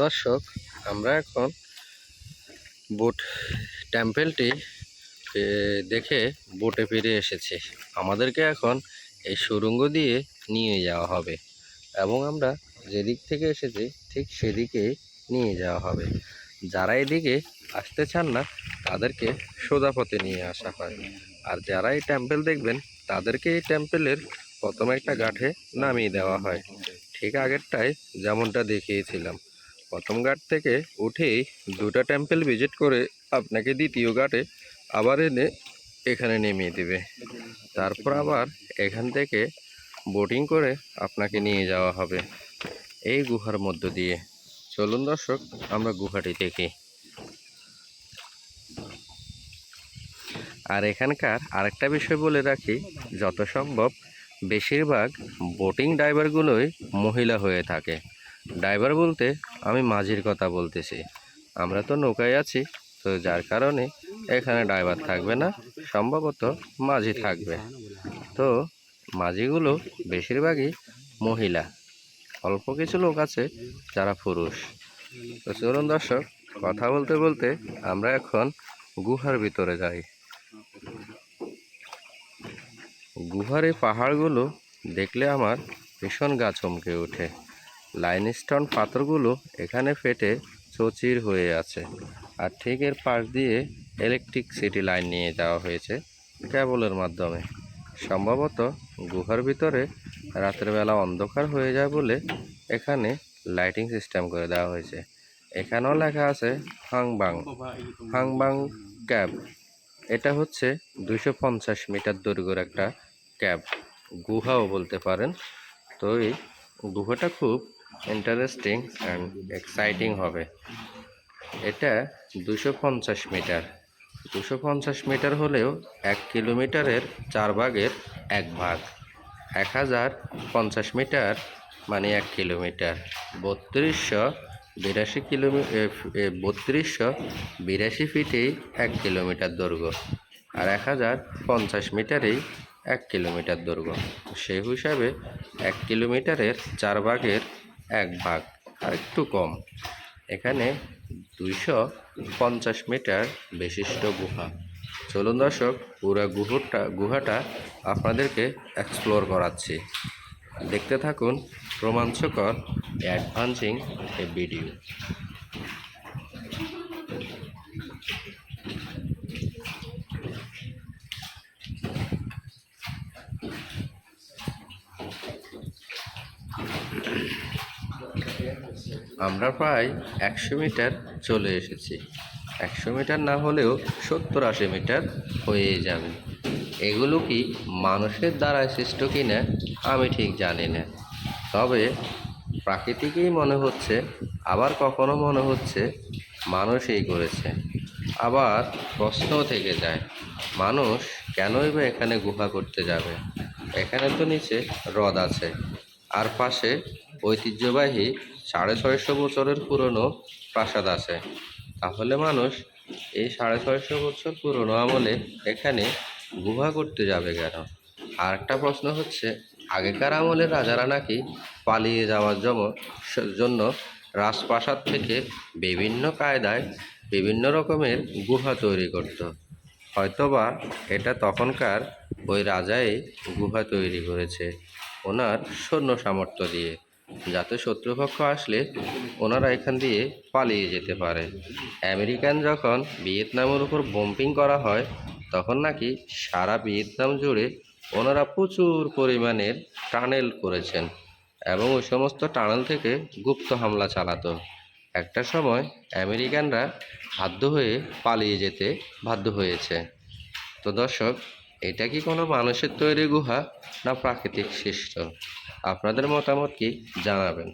দর্শক, আমরা এখন বোট টেম্পেলটি দেখে বোটে ফিরে এসেছি। আমাদেরকে এখন এই সুড়ঙ্গ দিয়ে নিয়ে যাওয়া হবে এবং আমরা যেদিক থেকে এসেছি ঠিক সেদিকে নিয়ে যাওয়া হবে। যারা এদিকে আসতে চান না তাদেরকে সোজা পথে নিয়ে আসা হয়, আর যারা এই টেম্পেল দেখবেন তাদেরকে এই টেম্পেলের প্রথম একটা ঘাটে নামিয়ে দেওয়া হয়, ঠিক আগেরটায় যেমনটা দেখিয়েছিলাম। প্রথম ঘাট থেকে উঠেই দুটো টেম্পল ভিজিট করে আপনাকে দ্বিতীয় ঘাটে আবার এনে এখানে নেমিয়ে দেবে। তারপর আবার এখান থেকে বোটিং করে আপনাকে নিয়ে যাওয়া হবে এই গুহার মধ্য দিয়ে। চলুন দর্শক, আমরা গুহাটি দেখি। আর এখানকার আরেকটা বিষয় বলে রাখি, যত সম্ভব বেশিরভাগ বোটিং ড্রাইভারগুলোই মহিলা হয়ে থাকে। ড্রাইভার বলতে আমি মাঝির কথা বলতেছি। আমরা তো নৌকায় আছি, তো যার কারণে এখানে ড্রাইভার থাকবে না, সম্ভবত মাঝি থাকবে। তো মাঝিগুলো বেশিরভাগই মহিলা, অল্প কিছু লোক আছে যারা পুরুষ। তো চলুন দর্শক, কথা বলতে বলতে আমরা এখন গুহার ভিতরে যাই। গুহার এই পাহাড়গুলো দেখলে আমার ভীষণ গা চমকে ওঠে। লাইমস্টোন পাথরগুলো এখানে ফেটে চৌচির হয়ে আছে, আর ঠিক এর পাশ দিয়ে ইলেকট্রিসিটি লাইন নিয়ে যাওয়া হয়েছে কেবলের মাধ্যমে। সম্ভবত গুহার ভিতরে রাতের বেলা অন্ধকার হয়ে যায় বলে এখানে লাইটিং সিস্টেম করে দেওয়া হয়েছে। এখানেও লেখা আছে হাংবাং হাংবাং ক্যাব। এটা হচ্ছে 250 মিটার দৈর্ঘ্যের একটা ক্যাব, গুহাও বলতে পারেন। তো এই গুহাটা খুব ইন্টারেস্টিং অ্যান্ড এক্সাইটিং হবে। এটা 250 মিটার। 250 মিটার হলেও 1 কিলোমিটারের 4 ভাগের 1 ভাগ। 1050 মিটার মানে 1 কিলোমিটার। 3282 ফিটেই 1 কিলোমিটার দৈর্ঘ্য, আর 1050 মিটারেই 1 কিলোমিটার দৈর্ঘ্য। সেই হিসাবে 1 কিলোমিটারের 4 ভাগের 1 ভাগ, আর একটু কম। এখানে 250 মিটার বিশিষ্ট গুহা। চলুন দর্শক, পুরো গুহাটা আপনাদেরকে এক্সপ্লোর করাচ্ছি। দেখতে থাকুন রোমাঞ্চকর অ্যাডভান্সিং এ ভিডিও। আমরা প্রায় 100 মিটার চলে এসেছি। 100 মিটার না হলেও 70-80 মিটার হয়ে যাবে। এগুলো কি মানুষের দ্বারা সৃষ্ট কিনা আমি ঠিক জানি না, তবে প্রাকৃতিকই মনে হচ্ছে, আবার কখনো মনে হচ্ছে মানুষই করেছে। আবার প্রশ্নও থেকে যায়, মানুষ কেনই বা এখানে গুহা করতে যাবে? এখানে তো নিচে হ্রদ আছে, আর পাশে ঐতিহ্যবাহী 650 বছরের পুরনো প্রাসাদ আছে। তাহলে মানুষ এই 650 বছর পুরনো আমলে এখানে গুহা করতে যাবে কেন? আর একটা প্রশ্ন হচ্ছে, আগেকার আমলে রাজারা নাকি পালিয়ে যাওয়ার জন্য রাজপ্রাসাদ থেকে বিভিন্ন কায়দায় বিভিন্ন রকমের গুহা তৈরি করত। হয়তোবা এটা তখনকার ওই রাজাই গুহা তৈরি করেছে ওনার সৈন্য সামর্থ্য দিয়ে, যাতে শত্রুপক্ষ আসলে ওনারা এখান দিয়ে পালিয়ে যেতে পারে। আমেরিকান যখন ভিয়েতনামের উপর বোম্বিং করা হয়, তখন নাকি সারা ভিয়েতনাম জুড়ে ওনারা প্রচুর পরিমাণের টানেল করেছেন এবং ওই সমস্ত টানেল থেকে গুপ্ত হামলা চালাতো। একটা সময় আমেরিকানরা বাধ্য হয়ে পালিয়ে যেতে বাধ্য হয়েছে। তো দর্শক, এটা কি কোনো মানুষের তৈরি গুহা না প্রাকৃতিক সৃষ্ট? আপনাদের মতামত কি জানাবেন।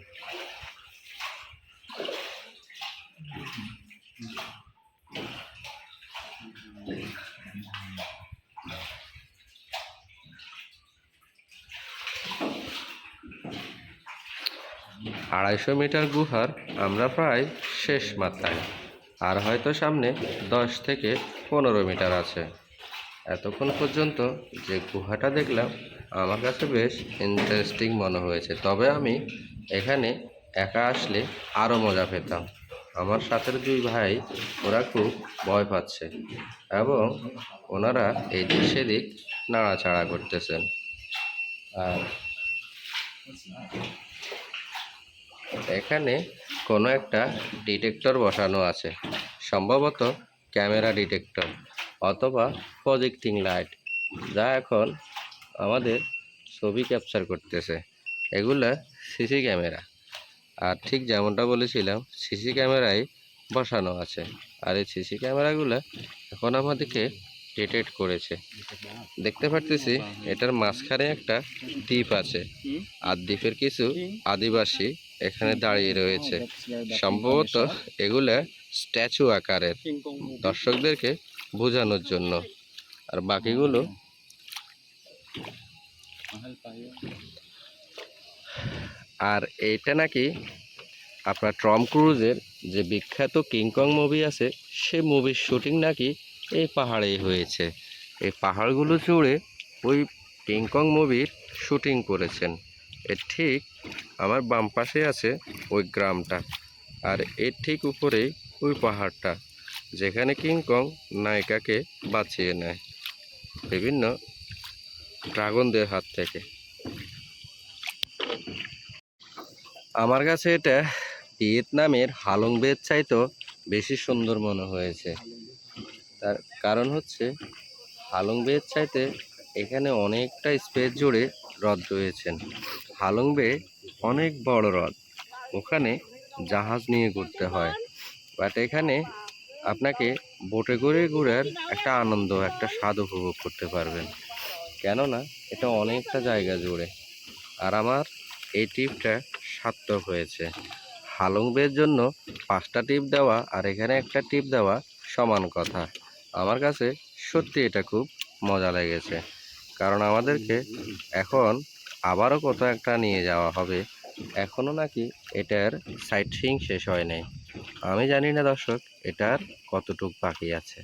আড়াইশো মিটার গুহার আমরা প্রায় শেষ মাথায়, আর হয়তো সামনে 10 থেকে 15 মিটার আছে। এতক্ষণ পর্যন্ত যে গুহাটা দেখলাম আমার কাছে বেশ ইন্টারেস্টিং মনে হয়েছে, তবে আমি এখানে একা আসলে আরও মজা পেতাম। আমার সাথের দুই ভাই ওরা খুব ভয় পাচ্ছে এবং ওনারা এদিক সেদিক নাড়াচাড়া করতেছেন। আর এখানে কোনো একটা ডিটেক্টর বসানো আছে, সম্ভবত ক্যামেরা ডিটেক্টর অথবা প্রজেক্টিং লাইট, যা এখন আমাদের ছবি ক্যাপচার করতেছে। এগুলা সিসি ক্যামেরা। আর ঠিক যেমনটা বলেছিলাম, সিসি ক্যামেরায় বসানো আছে। আর এই সিসি ক্যামেরাগুলো এখন আমাদেরকে ডিটেক্ট করেছে। দেখতে পারতেছি এটার মাঝখানে একটা দ্বীপ আছে, আর দ্বীপের কিছু আদিবাসী এখানে দাঁড়িয়ে রয়েছে। সম্ভবত এগুলা স্ট্যাচু আকারের, দর্শকদেরকে বোঝানোর জন্য। আর বাকিগুলো আর এইটা নাকি আপনার টম ক্রুজের যে বিখ্যাত কিংকং মুভি আছে, সে মুভির শুটিং নাকি এই পাহাড়েই হয়েছে। এই পাহাড়গুলো জুড়ে ওই কিংকং মুভির শুটিং করেছেন। এর ঠিক আমার বাম পাশে আছে ওই গ্রামটা, আর এর ঠিক উপরেই ওই পাহাড়টা, যেখানে কিংকং নায়িকাকে বাঁচিয়ে নেয় বিভিন্ন ড্রাগনদের হাত থেকে। আমার কাছে এটা ভিয়েতনামের হালং বের চাইতেও বেশি সুন্দর মনে হয়েছে। তার কারণ হচ্ছে, হালং বের চাইতে এখানে অনেকটা স্পেস জুড়ে হ্রদ রয়েছেন। হালং বে অনেক বড় হ্রদ, ওখানে জাহাজ নিয়ে ঘুরতে হয়। বাট এখানে আপনাকে বোটে করে ঘোরার একটা আনন্দ, একটা স্বাদ উপভোগ করতে পারবেন, কেননা এটা অনেকটা জায়গা জুড়ে। আর আমার এই ট্রিপটা সার্থক হয়েছে। হালং বের জন্য 5টা টিপ দেওয়া আর এখানে একটা টিপ দেওয়া সমান কথা। আমার কাছে সত্যি এটা খুব মজা লেগেছে, কারণ আমাদেরকে এখন আবারও কোথাও একটা নিয়ে যাওয়া হবে। এখনও নাকি এটার সাইট সিইং শেষ হয় নাই। আমি জানি না দর্শক এটার কতটুক বাকি আছে।